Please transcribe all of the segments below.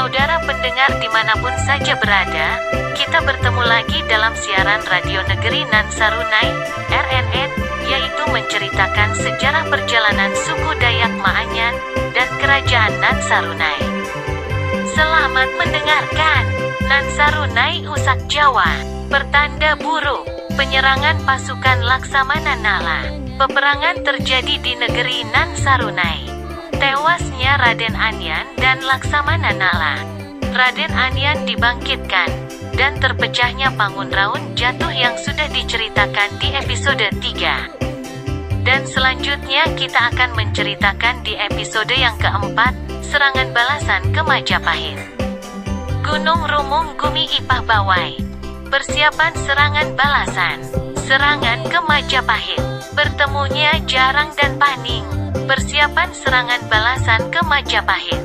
Saudara pendengar dimanapun saja berada, kita bertemu lagi dalam siaran Radio Negeri Nan Sarunai, RNN, yaitu menceritakan sejarah perjalanan suku Dayak Maanyan dan Kerajaan Nan Sarunai. Selamat mendengarkan. Nan Sarunai Usak Jawa, pertanda buruk, penyerangan pasukan Laksamana Nala. Peperangan terjadi di negeri Nan Sarunai. Tewasnya Raden Anyan dan Laksamana Nala. Raden Anyan dibangkitkan, dan terpecahnya Pangunraun jatuh yang sudah diceritakan di episode 3. Dan selanjutnya kita akan menceritakan di episode yang keempat, serangan balasan ke Majapahit. Gunung Rumung Gumi Ipah Bawai. Persiapan serangan balasan. Serangan ke Majapahit. Bertemunya Jarang dan Paning. Persiapan serangan balasan ke Majapahit.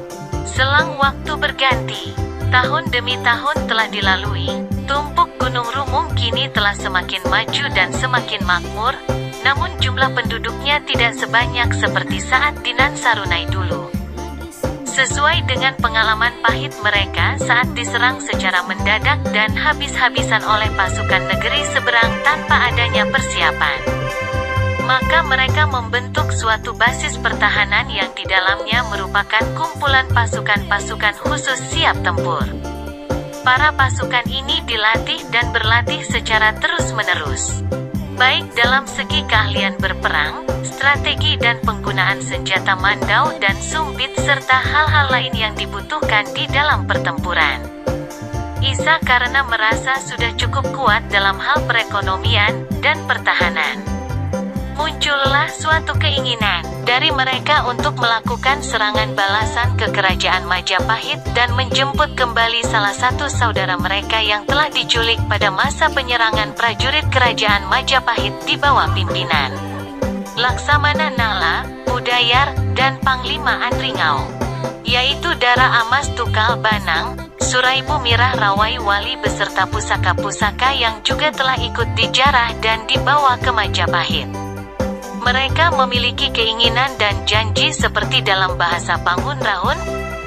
Selang waktu berganti, tahun demi tahun telah dilalui. Tumpuk Gunung Rumung kini telah semakin maju dan semakin makmur, namun jumlah penduduknya tidak sebanyak seperti saat di Nan Sarunai dulu. Sesuai dengan pengalaman pahit mereka saat diserang secara mendadak dan habis-habisan oleh pasukan negeri seberang tanpa adanya persiapan. Maka mereka membentuk suatu basis pertahanan yang di dalamnya merupakan kumpulan pasukan-pasukan khusus siap tempur. Para pasukan ini dilatih dan berlatih secara terus-menerus, baik dalam segi keahlian berperang, strategi dan penggunaan senjata mandau dan sumpit serta hal-hal lain yang dibutuhkan di dalam pertempuran. Isa karena merasa sudah cukup kuat dalam hal perekonomian dan pertahanan. Muncullah suatu keinginan dari mereka untuk melakukan serangan balasan ke Kerajaan Majapahit dan menjemput kembali salah satu saudara mereka yang telah diculik pada masa penyerangan prajurit Kerajaan Majapahit di bawah pimpinan Laksamana Nala, Udayar, dan Panglima Andringau, yaitu Dara Amas Tukal Banang, Suraibu Mirah Rawai Wali beserta pusaka-pusaka yang juga telah ikut dijarah dan dibawa ke Majapahit. Mereka memiliki keinginan dan janji seperti dalam bahasa Pangunraun,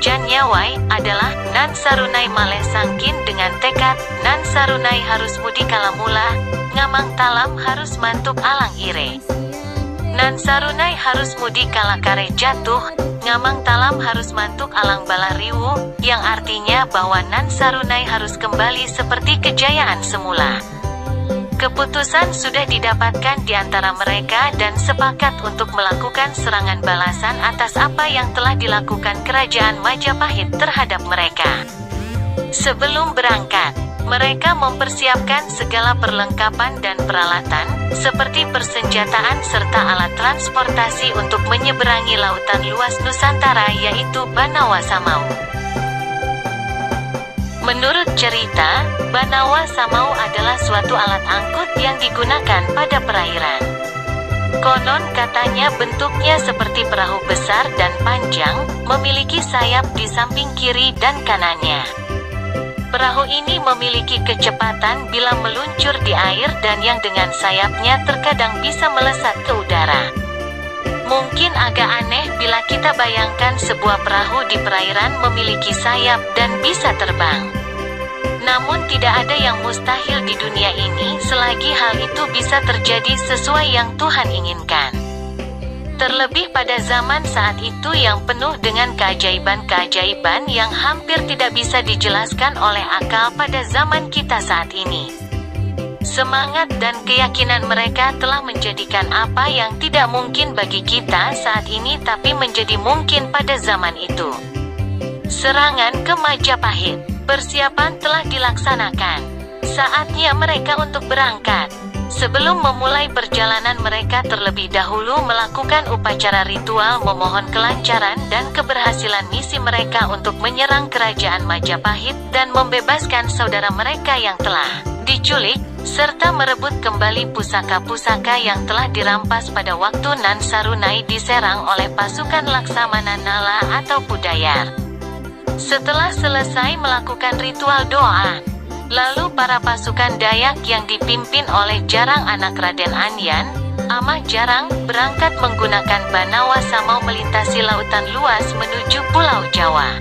Jan Nyawai adalah Nan Sarunai Maleh Sangkin dengan tekad, Nan Sarunai harus mudi kalamula, ngamang talam harus mantuk alang ire. Nan Sarunai harus mudi kalakare jatuh, ngamang talam harus mantuk alang balariwu, yang artinya bahwa Nan Sarunai harus kembali seperti kejayaan semula. Keputusan sudah didapatkan di antara mereka dan sepakat untuk melakukan serangan balasan atas apa yang telah dilakukan Kerajaan Majapahit terhadap mereka. Sebelum berangkat, mereka mempersiapkan segala perlengkapan dan peralatan, seperti persenjataan serta alat transportasi untuk menyeberangi lautan luas Nusantara yaitu Banawa Samau. Menurut cerita, Banawa Samau adalah suatu alat angkut yang digunakan pada perairan. Konon katanya bentuknya seperti perahu besar dan panjang, memiliki sayap di samping kiri dan kanannya. Perahu ini memiliki kecepatan bila meluncur di air dan yang dengan sayapnya terkadang bisa melesat ke udara. Mungkin agak aneh bila kita bayangkan sebuah perahu di perairan memiliki sayap dan bisa terbang. Namun tidak ada yang mustahil di dunia ini selagi hal itu bisa terjadi sesuai yang Tuhan inginkan. Terlebih pada zaman saat itu yang penuh dengan keajaiban-keajaiban yang hampir tidak bisa dijelaskan oleh akal pada zaman kita saat ini. Semangat dan keyakinan mereka telah menjadikan apa yang tidak mungkin bagi kita saat ini tapi menjadi mungkin pada zaman itu. Serangan ke Majapahit. Persiapan telah dilaksanakan. Saatnya mereka untuk berangkat. Sebelum memulai perjalanan mereka terlebih dahulu melakukan upacara ritual memohon kelancaran dan keberhasilan misi mereka untuk menyerang Kerajaan Majapahit dan membebaskan saudara mereka yang telah diculik, serta merebut kembali pusaka-pusaka yang telah dirampas pada waktu Nan Sarunai diserang oleh pasukan Laksamana Nala atau Udayar. Setelah selesai melakukan ritual doa, lalu para pasukan Dayak yang dipimpin oleh Jarang anak Raden Anyan, Amah Jarang, berangkat menggunakan Banawa Samau melintasi lautan luas menuju Pulau Jawa.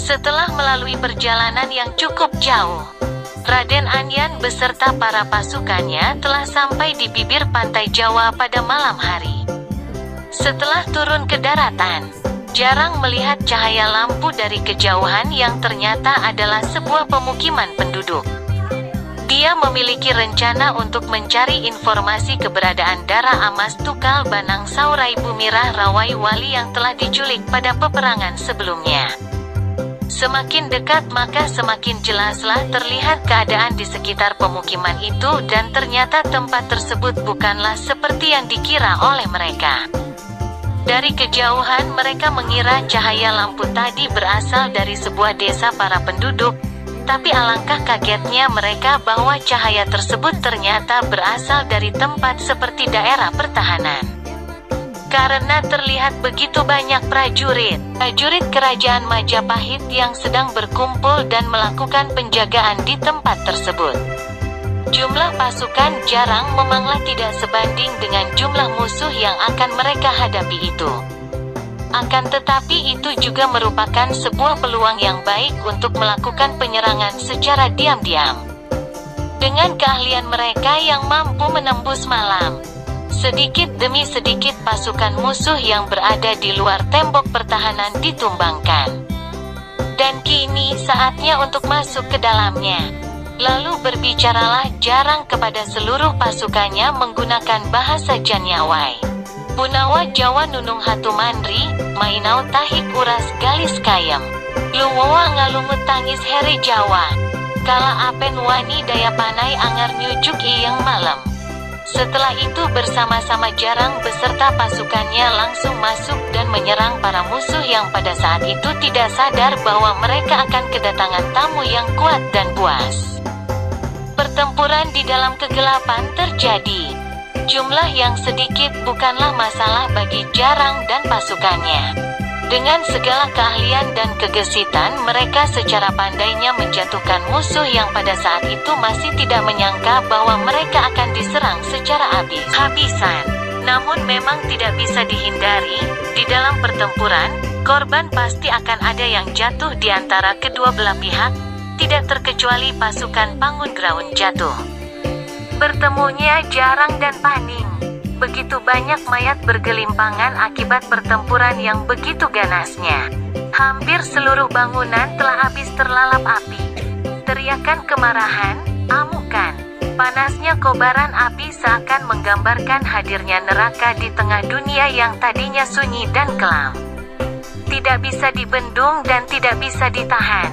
Setelah melalui perjalanan yang cukup jauh, Raden Anyan beserta para pasukannya telah sampai di bibir pantai Jawa pada malam hari. Setelah turun ke daratan, Jarang melihat cahaya lampu dari kejauhan yang ternyata adalah sebuah pemukiman penduduk. Dia memiliki rencana untuk mencari informasi keberadaan Dara Amas Tukal Banang Saurai Bumirah Rawai Wali yang telah diculik pada peperangan sebelumnya. Semakin dekat maka semakin jelaslah terlihat keadaan di sekitar pemukiman itu, dan ternyata tempat tersebut bukanlah seperti yang dikira oleh mereka. Dari kejauhan mereka mengira cahaya lampu tadi berasal dari sebuah desa para penduduk, tapi alangkah kagetnya mereka bahwa cahaya tersebut ternyata berasal dari tempat seperti daerah pertahanan. Karena terlihat begitu banyak prajurit kerajaan Majapahit yang sedang berkumpul dan melakukan penjagaan di tempat tersebut. Jumlah pasukan Jarang memanglah tidak sebanding dengan jumlah musuh yang akan mereka hadapi itu. Akan tetapi itu juga merupakan sebuah peluang yang baik untuk melakukan penyerangan secara diam-diam. Dengan keahlian mereka yang mampu menembus malam, sedikit demi sedikit pasukan musuh yang berada di luar tembok pertahanan ditumbangkan. Dan kini saatnya untuk masuk ke dalamnya. Lalu berbicaralah Jarang kepada seluruh pasukannya menggunakan bahasa Janyawai. Punawa Jawa Nunung Hatumandri, Mainau Tahik Uras Galis Kayem. Luwowa ngalumut tangis Here Jawa. Kala apen wani daya panai angar nyujuk iyeng malam. Setelah itu bersama-sama Jarang beserta pasukannya langsung masuk dan menyerang para musuh yang pada saat itu tidak sadar bahwa mereka akan kedatangan tamu yang kuat dan buas. Pertempuran di dalam kegelapan terjadi. Jumlah yang sedikit bukanlah masalah bagi Jarang dan pasukannya. Dengan segala keahlian dan kegesitan mereka secara pandainya menjatuhkan musuh yang pada saat itu masih tidak menyangka bahwa mereka akan diserang secara habis-habisan. Namun memang tidak bisa dihindari, di dalam pertempuran, korban pasti akan ada yang jatuh di antara kedua belah pihak, tidak terkecuali pasukan Pangungraun jatuh. Bertemunya Jarang dan Paning. Begitu banyak mayat bergelimpangan akibat pertempuran yang begitu ganasnya. Hampir seluruh bangunan telah habis terlalap api. Teriakan kemarahan, amukan, panasnya kobaran api seakan menggambarkan hadirnya neraka di tengah dunia yang tadinya sunyi dan kelam. Tidak bisa dibendung dan tidak bisa ditahan.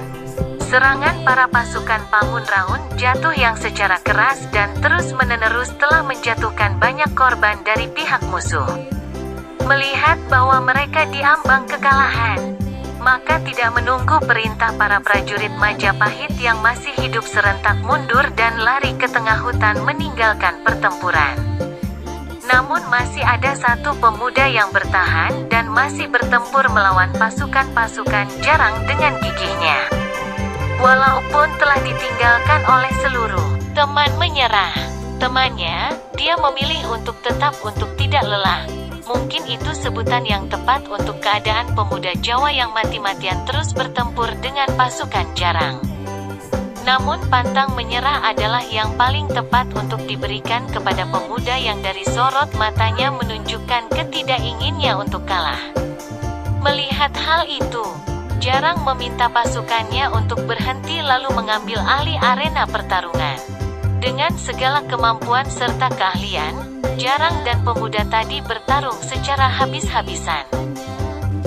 Serangan para pasukan Pangunraun jatuh yang secara keras dan terus-menerus telah menjatuhkan banyak korban dari pihak musuh. Melihat bahwa mereka diambang kekalahan, maka tidak menunggu perintah para prajurit Majapahit yang masih hidup serentak mundur dan lari ke tengah hutan meninggalkan pertempuran. Namun masih ada satu pemuda yang bertahan dan masih bertempur melawan pasukan-pasukan Jarang dengan gigihnya. Walaupun telah ditinggalkan oleh seluruh teman menyerah, temannya, dia memilih untuk tetap untuk tidak lelah. Mungkin itu sebutan yang tepat untuk keadaan pemuda Jawa yang mati-matian terus bertempur dengan pasukan Jarang. Namun pantang menyerah adalah yang paling tepat untuk diberikan kepada pemuda yang dari sorot matanya menunjukkan ketidakinginnya untuk kalah. Melihat hal itu, Jarang meminta pasukannya untuk berhenti lalu mengambil alih arena pertarungan. Dengan segala kemampuan serta keahlian, Jarang dan pemuda tadi bertarung secara habis-habisan.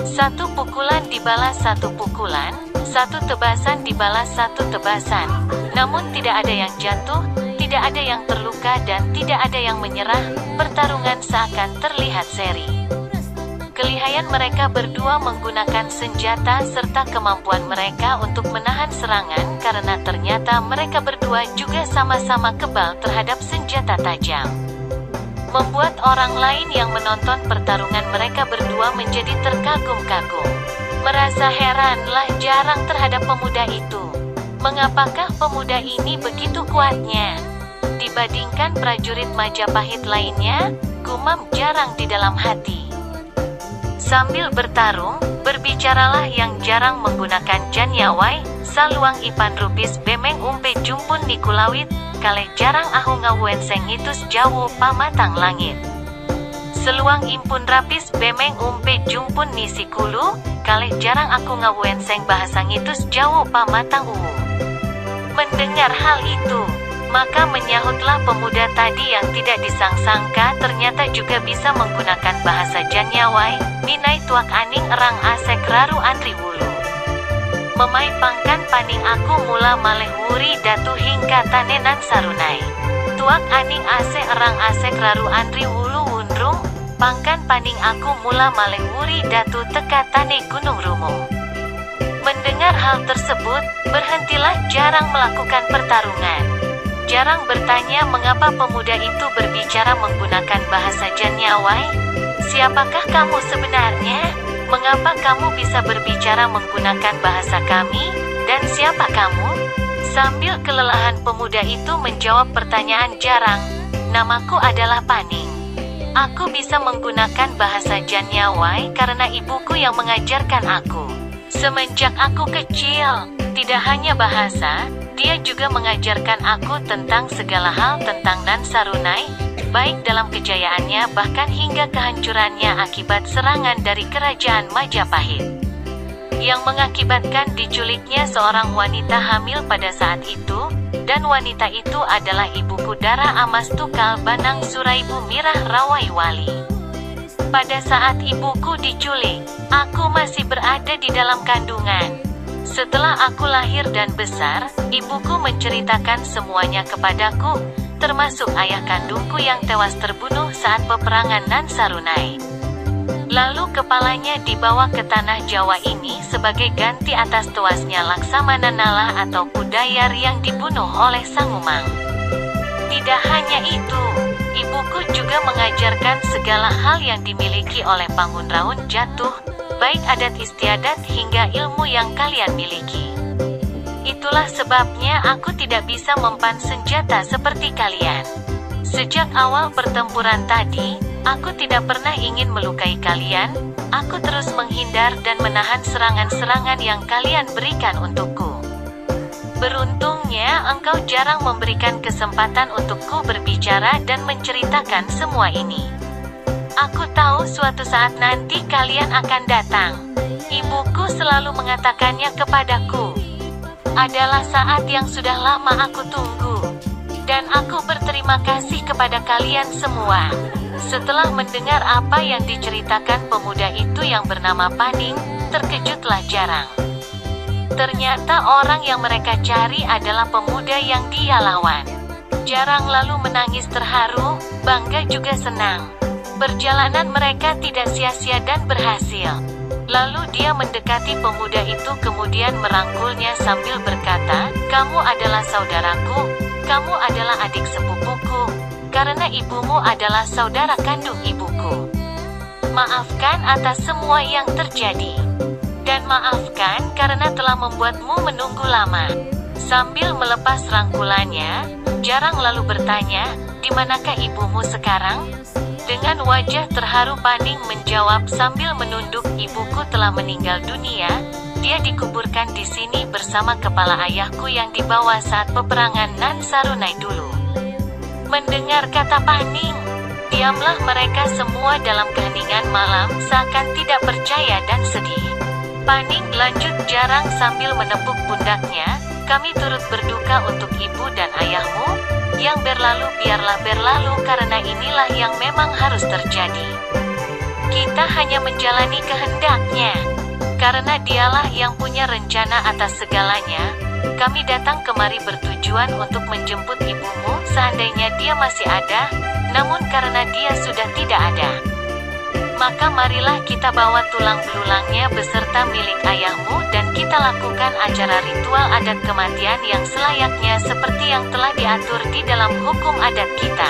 Satu pukulan dibalas satu pukulan, satu tebasan dibalas satu tebasan. Namun tidak ada yang jatuh, tidak ada yang terluka dan tidak ada yang menyerah. Pertarungan seakan terlihat seri. Kelihayan mereka berdua menggunakan senjata serta kemampuan mereka untuk menahan serangan karena ternyata mereka berdua juga sama-sama kebal terhadap senjata tajam. Membuat orang lain yang menonton pertarungan mereka berdua menjadi terkagum-kagum. Merasa heranlah Jarang terhadap pemuda itu. Mengapakah pemuda ini begitu kuatnya dibandingkan prajurit Majapahit lainnya? Gumam Jarang di dalam hati. Sambil bertarung, berbicaralah yang jarang menggunakan Janyawai, saluang ipan rupis bemeng umpe jumpun nikulawit, kaleh jarang ahu ngawenseng ngitus jawu pamatang langit. Seluang impun rapis bemeng umpe jumpun nisi kulu, kaleh jarang aku ngawenseng bahasa ngitus jawu pamatang uwu. Mendengar hal itu, maka menyahutlah pemuda tadi yang tidak disangka ternyata juga bisa menggunakan bahasa Janyawai, minai tuak aning erang asek raru andri wulu. Memai pangkan paning aku mula maleh wuri datu hingga tanenan sarunai. Tuak aning asek erang asek raru andri wulu wundrung, pangkan paning aku mula maleh wuri datu teka tane gunung rumung. Mendengar hal tersebut, berhentilah jarang melakukan pertarungan. Jarang bertanya mengapa pemuda itu berbicara menggunakan bahasa Janyawai. Siapakah kamu sebenarnya? Mengapa kamu bisa berbicara menggunakan bahasa kami? Dan siapa kamu? Sambil kelelahan pemuda itu menjawab pertanyaan jarang. Namaku adalah Paning. Aku bisa menggunakan bahasa Janyawai karena ibuku yang mengajarkan aku. Semenjak aku kecil, tidak hanya bahasa, dia juga mengajarkan aku tentang segala hal tentang Nan Sarunai, baik dalam kejayaannya bahkan hingga kehancurannya akibat serangan dari kerajaan Majapahit, yang mengakibatkan diculiknya seorang wanita hamil pada saat itu, dan wanita itu adalah ibuku Dara Amastukal Banang Suraibu Mirah Rawaiwali. Pada saat ibuku diculik, aku masih berada di dalam kandungan. Setelah aku lahir dan besar, ibuku menceritakan semuanya kepadaku, termasuk ayah kandungku yang tewas terbunuh saat peperangan Nan Sarunai. Lalu kepalanya dibawa ke tanah Jawa ini sebagai ganti atas tewasnya Laksamana Nala atau Pudayar yang dibunuh oleh Sangumang. Tidak hanya itu, ibuku juga mengajarkan segala hal yang dimiliki oleh Pangunraun Jatuh, baik adat istiadat hingga ilmu yang kalian miliki. Itulah sebabnya aku tidak bisa mempan senjata seperti kalian. Sejak awal pertempuran tadi, aku tidak pernah ingin melukai kalian, aku terus menghindar dan menahan serangan-serangan yang kalian berikan untukku. Beruntungnya engkau jarang memberikan kesempatan untukku berbicara dan menceritakan semua ini. Aku tahu suatu saat nanti kalian akan datang. Ibuku selalu mengatakannya kepadaku. Adalah saat yang sudah lama aku tunggu. Dan aku berterima kasih kepada kalian semua. Setelah mendengar apa yang diceritakan pemuda itu yang bernama Paning, terkejutlah jarang. Ternyata orang yang mereka cari adalah pemuda yang dia lawan. Jarang lalu menangis terharu, bangga juga senang. Perjalanan mereka tidak sia-sia dan berhasil. Lalu dia mendekati pemuda itu kemudian merangkulnya sambil berkata, "Kamu adalah saudaraku, kamu adalah adik sepupuku, karena ibumu adalah saudara kandung ibuku. Maafkan atas semua yang terjadi. Dan maafkan karena telah membuatmu menunggu lama." Sambil melepas rangkulannya, jarang lalu bertanya, "Di manakah ibumu sekarang?" Dengan wajah terharu Paning menjawab sambil menunduk, "Ibuku telah meninggal dunia, dia dikuburkan di sini bersama kepala ayahku yang dibawa saat peperangan Nan Sarunai dulu." Mendengar kata Paning, diamlah mereka semua dalam keheningan malam seakan tidak percaya dan sedih. Paning lanjut jarang sambil menepuk pundaknya, "Kami turut berduka untuk ibu dan ayahmu. Yang berlalu biarlah berlalu karena inilah yang memang harus terjadi. Kita hanya menjalani kehendaknya. Karena dialah yang punya rencana atas segalanya. Kami datang kemari bertujuan untuk menjemput ibumu seandainya dia masih ada, namun karena dia sudah tidak ada. Maka marilah kita bawa tulang belulangnya beserta milik ayahmu dan kita lakukan acara ritual adat kematian yang selayaknya seperti yang telah diatur di dalam hukum adat kita.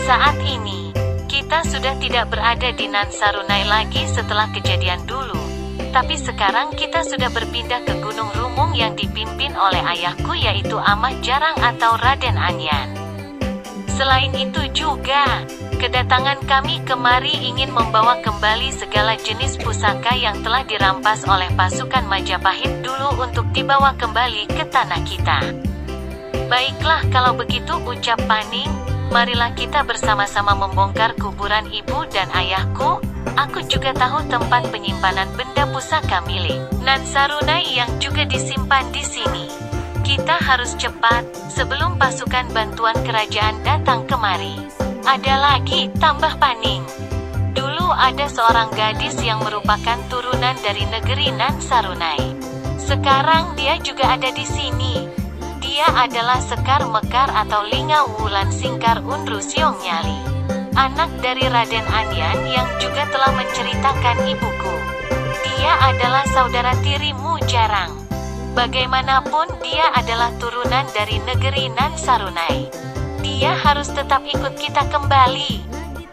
Saat ini, kita sudah tidak berada di Nan Sarunai lagi setelah kejadian dulu, tapi sekarang kita sudah berpindah ke Gunung Rumung yang dipimpin oleh ayahku yaitu Ahmad Jarang atau Raden Anyan. Selain itu juga, Kedatangan kami kemari ingin membawa kembali segala jenis pusaka yang telah dirampas oleh pasukan Majapahit dulu untuk dibawa kembali ke tanah kita. Baiklah kalau begitu, ucap Paning, marilah kita bersama-sama membongkar kuburan ibu dan ayahku. Aku juga tahu tempat penyimpanan benda pusaka milik Nan Sarunai yang juga disimpan di sini. Kita harus cepat, sebelum pasukan bantuan kerajaan datang kemari. Ada lagi, tambah Paning. Dulu ada seorang gadis yang merupakan turunan dari negeri Nan Sarunai. Sekarang dia juga ada di sini. Dia adalah Sekar Mekar atau Linga Wulan Singkar Unru Siong Nyali, anak dari Raden Anyan yang juga telah menceritakan ibuku. Dia adalah saudara tirimu Jarang. Bagaimanapun dia adalah turunan dari negeri Nan Sarunai. Dia harus tetap ikut kita kembali.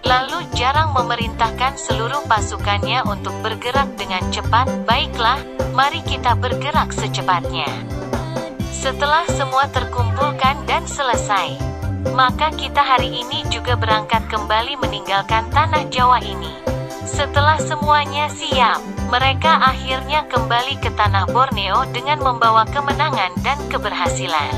Lalu Jarang memerintahkan seluruh pasukannya untuk bergerak dengan cepat. Baiklah, mari kita bergerak secepatnya. Setelah semua terkumpulkan dan selesai, maka kita hari ini juga berangkat kembali meninggalkan tanah Jawa ini. Setelah semuanya siap, mereka akhirnya kembali ke tanah Borneo dengan membawa kemenangan dan keberhasilan.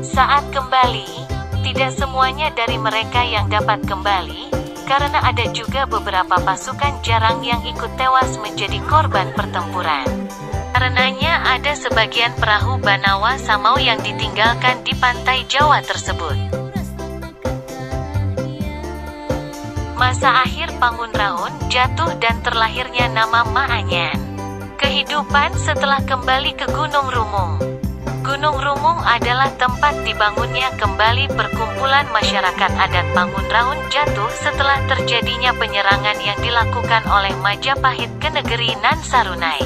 Saat kembali, tidak semuanya dari mereka yang dapat kembali, karena ada juga beberapa pasukan Jarang yang ikut tewas menjadi korban pertempuran. Karenanya ada sebagian perahu Banawa Samau yang ditinggalkan di pantai Jawa tersebut. Masa akhir Pangunraun jatuh dan terlahirnya nama Maanyan. Kehidupan setelah kembali ke Gunung Rumung. Gunung Rumung adalah tempat dibangunnya kembali perkumpulan masyarakat adat Pangunraun jatuh setelah terjadinya penyerangan yang dilakukan oleh Majapahit ke negeri Nan Sarunai.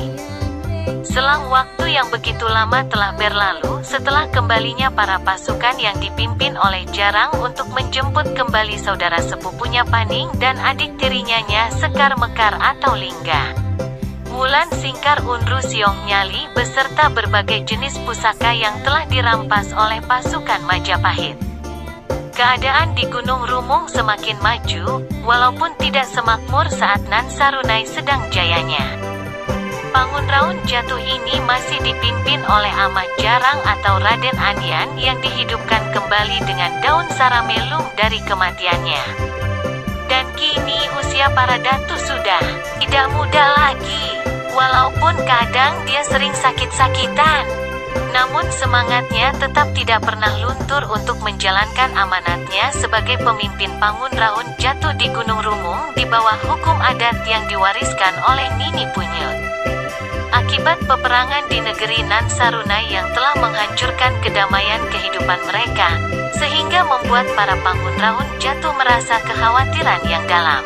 Selang waktu yang begitu lama telah berlalu setelah kembalinya para pasukan yang dipimpin oleh Jarang untuk menjemput kembali saudara sepupunya Paning dan adik tirinya Sekar Mekar atau Lingga Wulan Singkar Unru Siong Nyali beserta berbagai jenis pusaka yang telah dirampas oleh pasukan Majapahit. Keadaan di Gunung Rumung semakin maju, walaupun tidak semakmur saat Nan Sarunai sedang jayanya. Pangunraun jatuh ini masih dipimpin oleh Ahmad Jarang atau Raden Anyan yang dihidupkan kembali dengan daun saramelung dari kematiannya. Dan kini usia para datu sudah tidak muda lagi. Walaupun kadang dia sering sakit-sakitan, namun semangatnya tetap tidak pernah luntur untuk menjalankan amanatnya sebagai pemimpin Pangunraun jatuh di Gunung Rumung di bawah hukum adat yang diwariskan oleh Nini Punyut. Akibat peperangan di negeri Nan Sarunai yang telah menghancurkan kedamaian kehidupan mereka, sehingga membuat para Pangunraun jatuh merasa kekhawatiran yang dalam.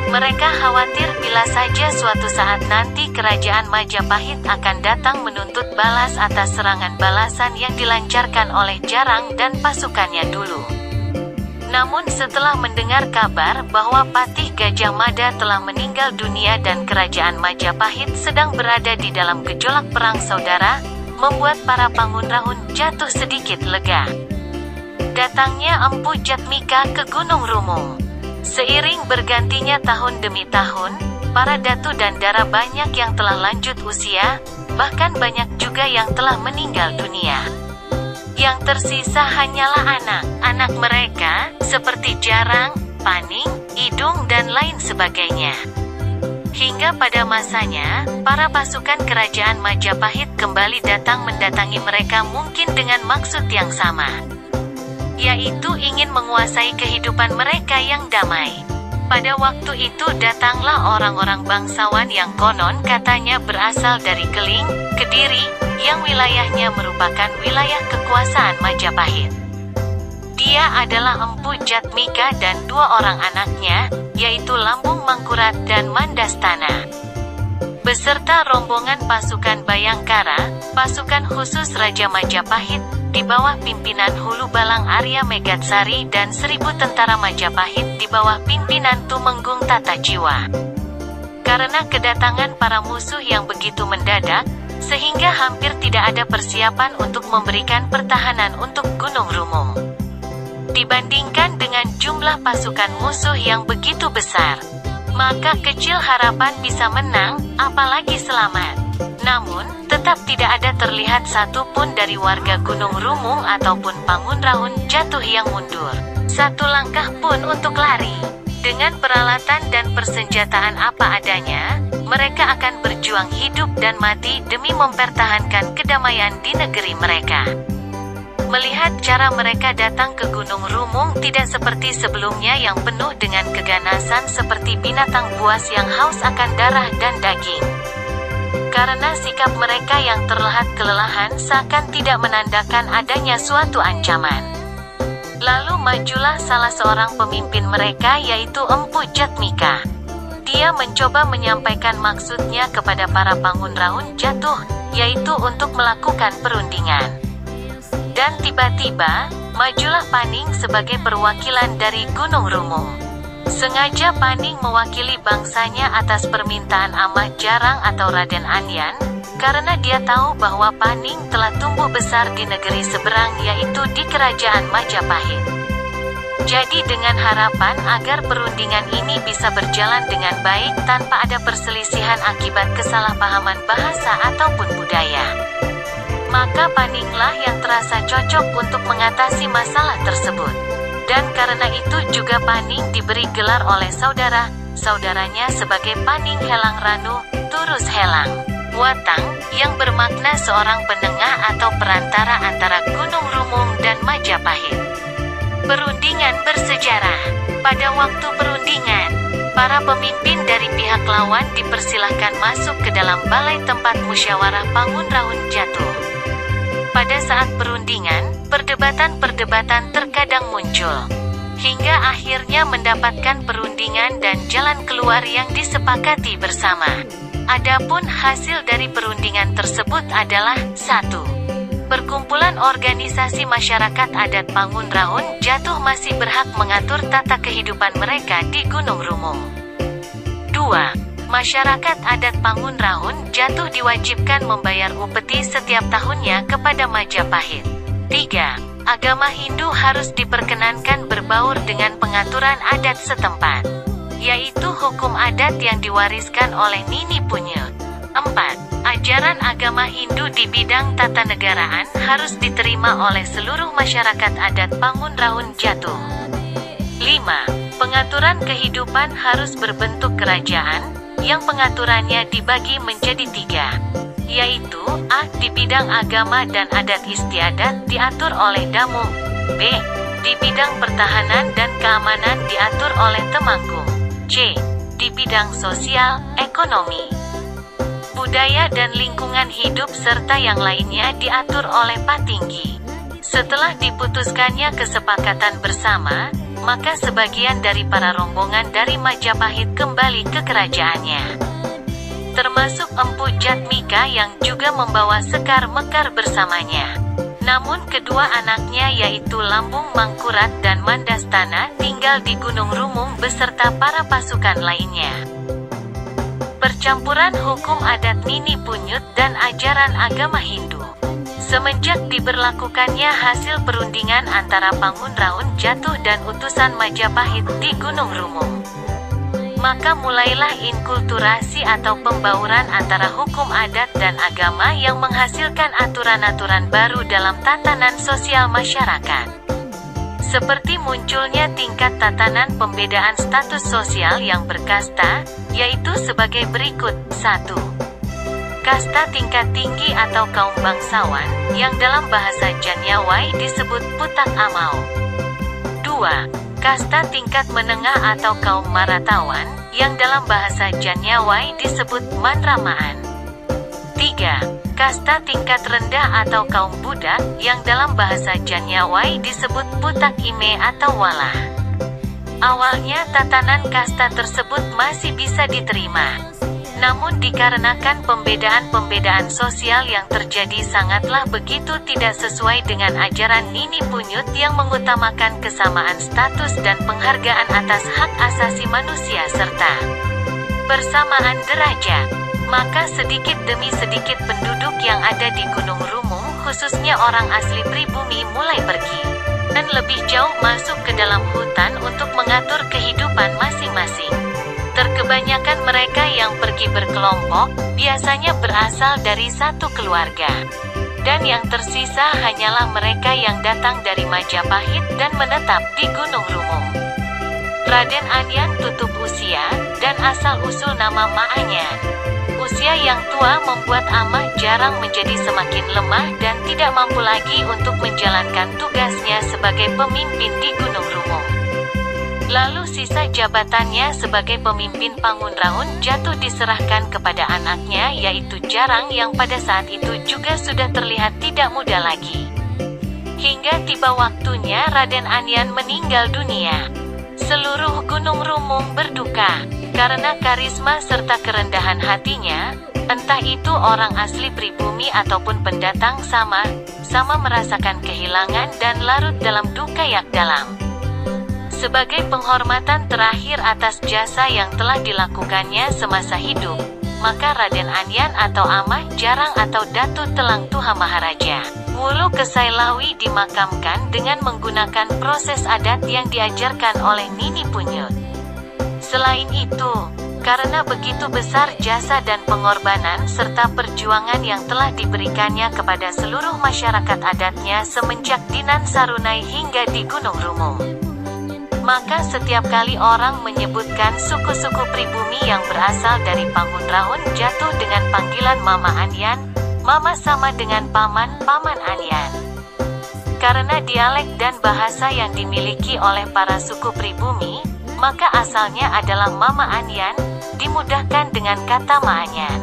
Mereka khawatir bila saja suatu saat nanti kerajaan Majapahit akan datang menuntut balas atas serangan balasan yang dilancarkan oleh Jarang dan pasukannya dulu. Namun setelah mendengar kabar bahwa Patih Gajah Mada telah meninggal dunia dan kerajaan Majapahit sedang berada di dalam gejolak perang saudara, membuat para Pangunraun jatuh sedikit lega. Datangnya Empu Jatmika ke Gunung Rumung. Seiring bergantinya tahun demi tahun, para datu dan dara banyak yang telah lanjut usia, bahkan banyak juga yang telah meninggal dunia. Yang tersisa hanyalah anak-anak mereka, seperti Jarang, Paning, Idung dan lain sebagainya. Hingga pada masanya, para pasukan kerajaan Majapahit kembali datang mendatangi mereka mungkin dengan maksud yang sama, yaitu ingin menguasai kehidupan mereka yang damai. Pada waktu itu datanglah orang-orang bangsawan yang konon katanya berasal dari Keling, Kediri, yang wilayahnya merupakan wilayah kekuasaan Majapahit. Dia adalah Empu Jatmika dan dua orang anaknya, yaitu Lambung Mangkurat dan Mandastana. Beserta rombongan pasukan Bayangkara, pasukan khusus Raja Majapahit, di bawah pimpinan Hulu Balang Arya Megatsari dan 1000 tentara Majapahit di bawah pimpinan Tumenggung Tatajiwa. Karena kedatangan para musuh yang begitu mendadak, sehingga hampir tidak ada persiapan untuk memberikan pertahanan untuk Gunung Rumung. Dibandingkan dengan jumlah pasukan musuh yang begitu besar, maka kecil harapan bisa menang, apalagi selamat. Namun, tetap tidak ada terlihat satupun dari warga Gunung Rumung ataupun Pangunrahun Jatuh yang mundur satu langkah pun untuk lari. Dengan peralatan dan persenjataan apa adanya, mereka akan berjuang hidup dan mati demi mempertahankan kedamaian di negeri mereka. Melihat cara mereka datang ke Gunung Rumung tidak seperti sebelumnya yang penuh dengan keganasan seperti binatang buas yang haus akan darah dan daging. Karena sikap mereka yang terlihat kelelahan seakan tidak menandakan adanya suatu ancaman. Lalu majulah salah seorang pemimpin mereka yaitu Empu Jatmika. Dia mencoba menyampaikan maksudnya kepada para Pangunrahun Jatuh, yaitu untuk melakukan perundingan. Dan tiba-tiba, majulah Paning sebagai perwakilan dari Gunung Rumung. Sengaja Paning mewakili bangsanya atas permintaan Amat Jarang atau Raden Anyan, karena dia tahu bahwa Paning telah tumbuh besar di negeri seberang yaitu di Kerajaan Majapahit. Jadi dengan harapan agar perundingan ini bisa berjalan dengan baik tanpa ada perselisihan akibat kesalahpahaman bahasa ataupun budaya, maka Paninglah yang terasa cocok untuk mengatasi masalah tersebut. Dan karena itu juga Paning diberi gelar oleh saudaranya sebagai Paning Helang Ranu, Turus Helang Watang, yang bermakna seorang penengah atau perantara antara Gunung Rumung dan Majapahit. Perundingan bersejarah. Pada waktu perundingan, para pemimpin dari pihak lawan dipersilahkan masuk ke dalam balai tempat musyawarah Pangunrahun Jatuh. Pada saat perundingan, perdebatan-perdebatan terkadang muncul, hingga akhirnya mendapatkan perundingan dan jalan keluar yang disepakati bersama. Adapun hasil dari perundingan tersebut adalah 1. Perkumpulan organisasi masyarakat adat Pangunrahun Jatuh masih berhak mengatur tata kehidupan mereka di Gunung Rumung. 2. Masyarakat adat Pangunrahun Jatuh diwajibkan membayar upeti setiap tahunnya kepada Majapahit. 3. Agama Hindu harus diperkenankan berbaur dengan pengaturan adat setempat, yaitu hukum adat yang diwariskan oleh Nini Punyut. 4. Ajaran agama Hindu di bidang tata negaraan harus diterima oleh seluruh masyarakat adat Pangunrahun Jatuh. 5. Pengaturan kehidupan harus berbentuk kerajaan, yang pengaturannya dibagi menjadi 3, yaitu A. Di bidang agama dan adat istiadat diatur oleh Damu. B. Di bidang pertahanan dan keamanan diatur oleh Temanggung. C. Di bidang sosial, ekonomi, budaya dan lingkungan hidup serta yang lainnya diatur oleh Patinggi. Setelah diputuskannya kesepakatan bersama, maka sebagian dari para rombongan dari Majapahit kembali ke kerajaannya, termasuk Empu Jatmika yang juga membawa Sekar Mekar bersamanya. Namun kedua anaknya yaitu Lambung Mangkurat dan Mandastana tinggal di Gunung Rumung beserta para pasukan lainnya. Percampuran hukum adat Nini Punyut dan ajaran agama Hindu. Semenjak diberlakukannya hasil perundingan antara Pangunrahun Jatuh dan utusan Majapahit di Gunung Rumung, maka mulailah inkulturasi atau pembauran antara hukum adat dan agama yang menghasilkan aturan-aturan baru dalam tatanan sosial masyarakat. Seperti munculnya tingkat tatanan pembedaan status sosial yang berkasta, yaitu sebagai berikut. 1. Kasta tingkat tinggi atau kaum bangsawan, yang dalam bahasa Janyawai disebut Putak Amau. 2. Kasta tingkat menengah atau kaum Maratawan, yang dalam bahasa Janyawai disebut Manramaan. 3. Kasta tingkat rendah atau kaum budak, yang dalam bahasa Janyawai disebut Putak Ime atau Walah. Awalnya tatanan kasta tersebut masih bisa diterima. Namun dikarenakan pembedaan-pembedaan sosial yang terjadi sangatlah begitu tidak sesuai dengan ajaran Nini Punyut yang mengutamakan kesamaan status dan penghargaan atas hak asasi manusia serta persamaan derajat, maka sedikit demi sedikit penduduk yang ada di Gunung Rumung, khususnya orang asli pribumi mulai pergi. dan lebih jauh masuk ke dalam hutan untuk mengatur kehidupan masing-masing. Kebanyakan mereka yang pergi berkelompok, biasanya berasal dari satu keluarga. Dan yang tersisa hanyalah mereka yang datang dari Majapahit dan menetap di Gunung Rumung. Raden Anyan tutup usia, dan asal-usul nama Ma Anyan. Usia yang tua membuat Amah Jarang menjadi semakin lemah dan tidak mampu lagi untuk menjalankan tugasnya sebagai pemimpin di Gunung Rumung. Lalu sisa jabatannya sebagai pemimpin Pangunraun jatuh diserahkan kepada anaknya yaitu Jarang yang pada saat itu juga sudah terlihat tidak muda lagi. Hingga tiba waktunya Raden Anyan meninggal dunia. Seluruh Gunung Rumung berduka, karena karisma serta kerendahan hatinya, entah itu orang asli pribumi ataupun pendatang sama merasakan kehilangan dan larut dalam duka yang dalam. Sebagai penghormatan terakhir atas jasa yang telah dilakukannya semasa hidup, maka Raden Anyan atau Amah Jarang atau Datu Telang Tuha Maharaja Wulu Kesailawi dimakamkan dengan menggunakan proses adat yang diajarkan oleh Nini Punyut. Selain itu, karena begitu besar jasa dan pengorbanan serta perjuangan yang telah diberikannya kepada seluruh masyarakat adatnya semenjak di Nansarunai hingga di Gunung Rumung, maka setiap kali orang menyebutkan suku-suku pribumi yang berasal dari Pangunraun jatuh dengan panggilan Mama Anyan, Mama sama dengan Paman, Paman Anyan. Karena dialek dan bahasa yang dimiliki oleh para suku pribumi, maka asalnya adalah Mama Anyan, dimudahkan dengan kata Ma Anyan.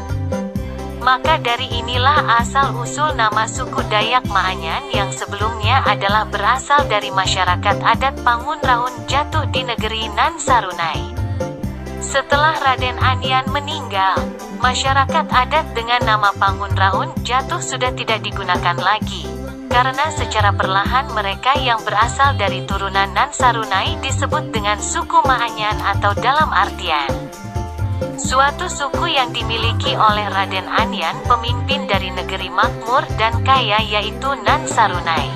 Maka dari inilah asal-usul nama suku Dayak Ma Anyan yang sebelumnya adalah berasal dari masyarakat adat Pangunraun jatuh di negeri Nansarunai. Setelah Raden Anyan meninggal, masyarakat adat dengan nama Pangunraun jatuh sudah tidak digunakan lagi, karena secara perlahan mereka yang berasal dari turunan Nansarunai disebut dengan suku Ma Anyan atau dalam artian suatu suku yang dimiliki oleh Raden Anyan, pemimpin dari negeri makmur dan kaya yaitu Nansarunai.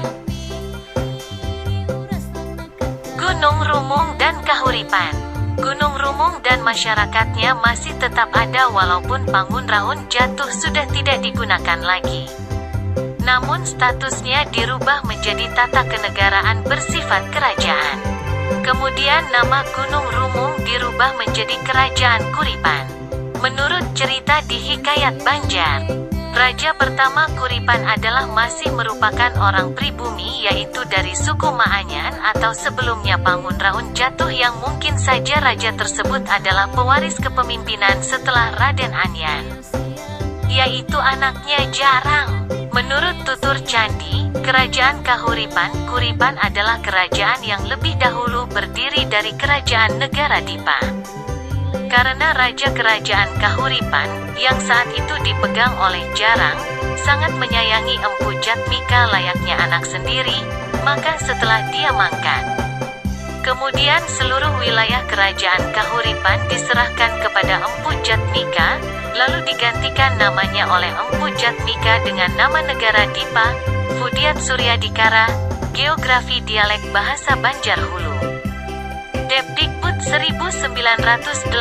Gunung Rumung dan Kahuripan. Gunung Rumung dan masyarakatnya masih tetap ada walaupun Pangunraun jatuh sudah tidak digunakan lagi. Namun statusnya dirubah menjadi tata kenegaraan bersifat kerajaan. Kemudian nama Gunung Rumung dirubah menjadi Kerajaan Kuripan. Menurut cerita di Hikayat Banjar, raja pertama Kuripan adalah masih merupakan orang pribumi yaitu dari suku Ma Anyan atau sebelumnya Pangunraun jatuh yang mungkin saja raja tersebut adalah pewaris kepemimpinan setelah Raden Anyan, yaitu anaknya Jarang. Menurut tutur candi, Kerajaan Kahuripan, Kuripan adalah kerajaan yang lebih dahulu berdiri dari kerajaan negara Dipa. Karena raja kerajaan Kahuripan, yang saat itu dipegang oleh Jarang, sangat menyayangi Empu Jatmika layaknya anak sendiri, maka setelah dia mangkat, kemudian seluruh wilayah kerajaan Kahuripan diserahkan kepada Empu Jatmika, lalu digantikan namanya oleh Empu Jatmika dengan nama negara Dipa, Fudiat Suryadikara, Geografi Dialek Bahasa Banjar Hulu. Depdikbud 1984.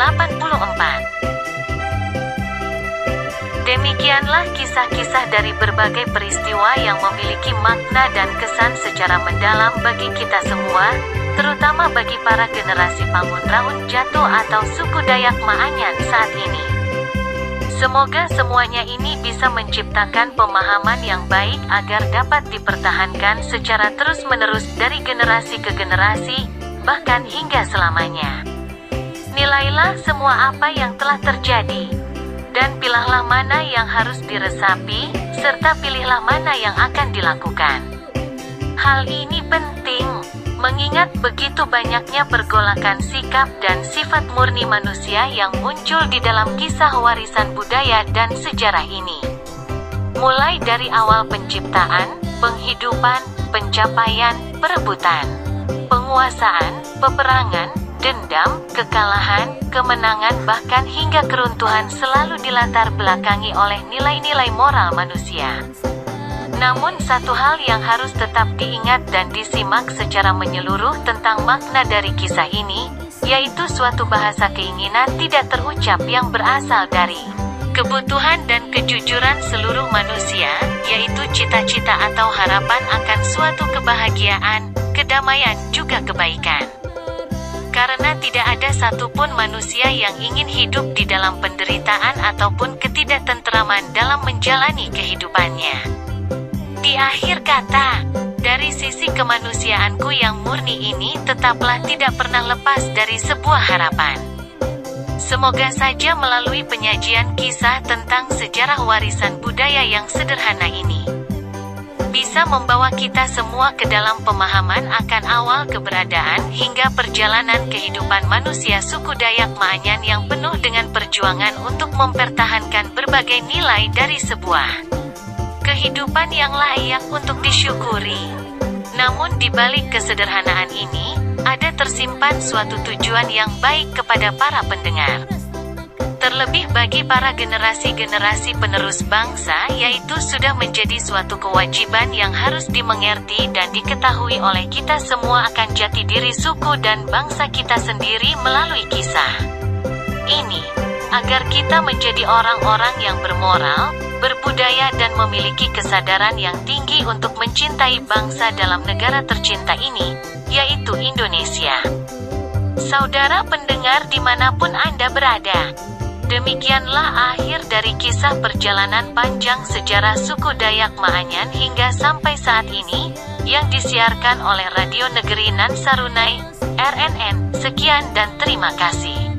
Demikianlah kisah-kisah dari berbagai peristiwa yang memiliki makna dan kesan secara mendalam bagi kita semua, terutama bagi para generasi Pangunraun jatuh atau suku Dayak Ma Anyan saat ini. Semoga semuanya ini bisa menciptakan pemahaman yang baik agar dapat dipertahankan secara terus-menerus dari generasi ke generasi, bahkan hingga selamanya. Nilailah semua apa yang telah terjadi, dan pilihlah mana yang harus diresapi, serta pilihlah mana yang akan dilakukan. Hal ini penting, mengingat begitu banyaknya pergolakan sikap dan sifat murni manusia yang muncul di dalam kisah warisan budaya dan sejarah ini. Mulai dari awal penciptaan, penghidupan, pencapaian, perebutan, penguasaan, peperangan, dendam, kekalahan, kemenangan bahkan hingga keruntuhan selalu dilatar belakangi oleh nilai-nilai moral manusia. Namun satu hal yang harus tetap diingat dan disimak secara menyeluruh tentang makna dari kisah ini, yaitu suatu bahasa keinginan tidak terucap yang berasal dari kebutuhan dan kejujuran seluruh manusia, yaitu cita-cita atau harapan akan suatu kebahagiaan, kedamaian, juga kebaikan. Karena tidak ada satupun manusia yang ingin hidup di dalam penderitaan ataupun ketidaktentraman dalam menjalani kehidupannya. Di akhir kata, dari sisi kemanusiaanku yang murni ini tetaplah tidak pernah lepas dari sebuah harapan. Semoga saja melalui penyajian kisah tentang sejarah warisan budaya yang sederhana ini, bisa membawa kita semua ke dalam pemahaman akan awal keberadaan hingga perjalanan kehidupan manusia suku Dayak Maanyan yang penuh dengan perjuangan untuk mempertahankan berbagai nilai dari sebuah kehidupan yang layak untuk disyukuri. Namun di balik kesederhanaan ini, ada tersimpan suatu tujuan yang baik kepada para pendengar. Terlebih bagi para generasi-generasi penerus bangsa, yaitu sudah menjadi suatu kewajiban yang harus dimengerti dan diketahui oleh kita semua akan jati diri suku dan bangsa kita sendiri melalui kisah ini, agar kita menjadi orang-orang yang bermoral, berbudaya dan memiliki kesadaran yang tinggi untuk mencintai bangsa dalam negara tercinta ini, yaitu Indonesia. Saudara pendengar dimanapun Anda berada, demikianlah akhir dari kisah perjalanan panjang sejarah suku Dayak Maanyan hingga sampai saat ini, yang disiarkan oleh Radio Negeri Nan Sarunai, RNN. Sekian dan terima kasih.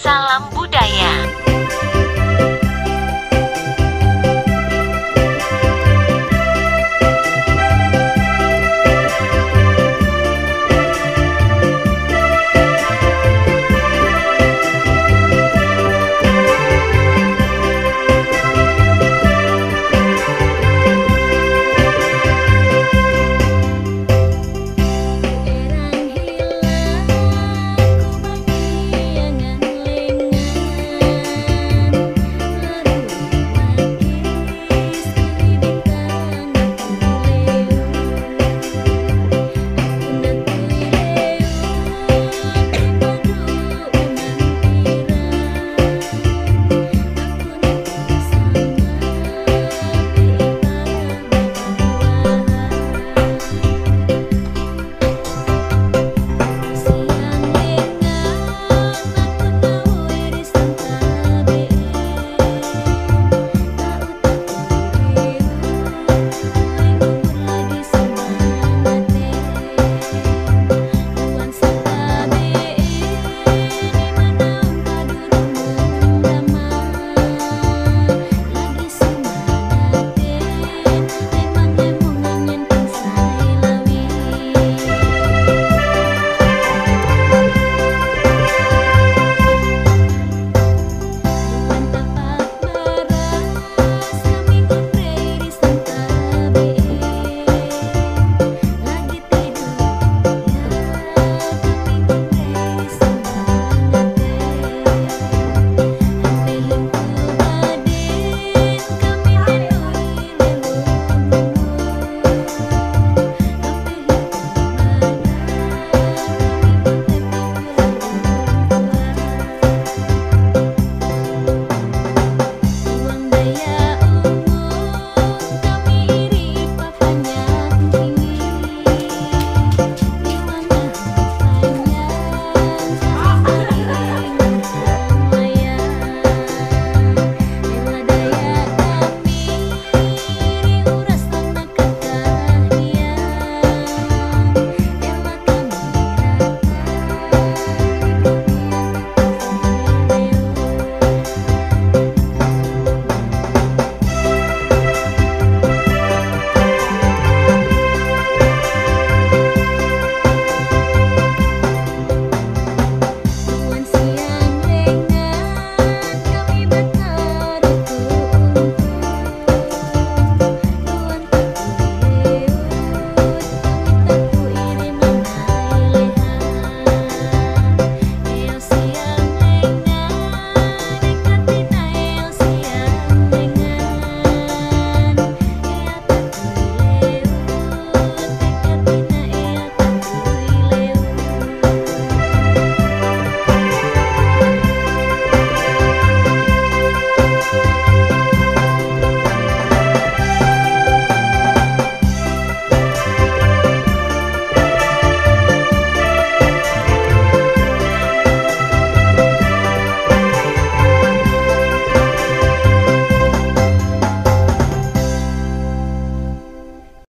Salam budaya.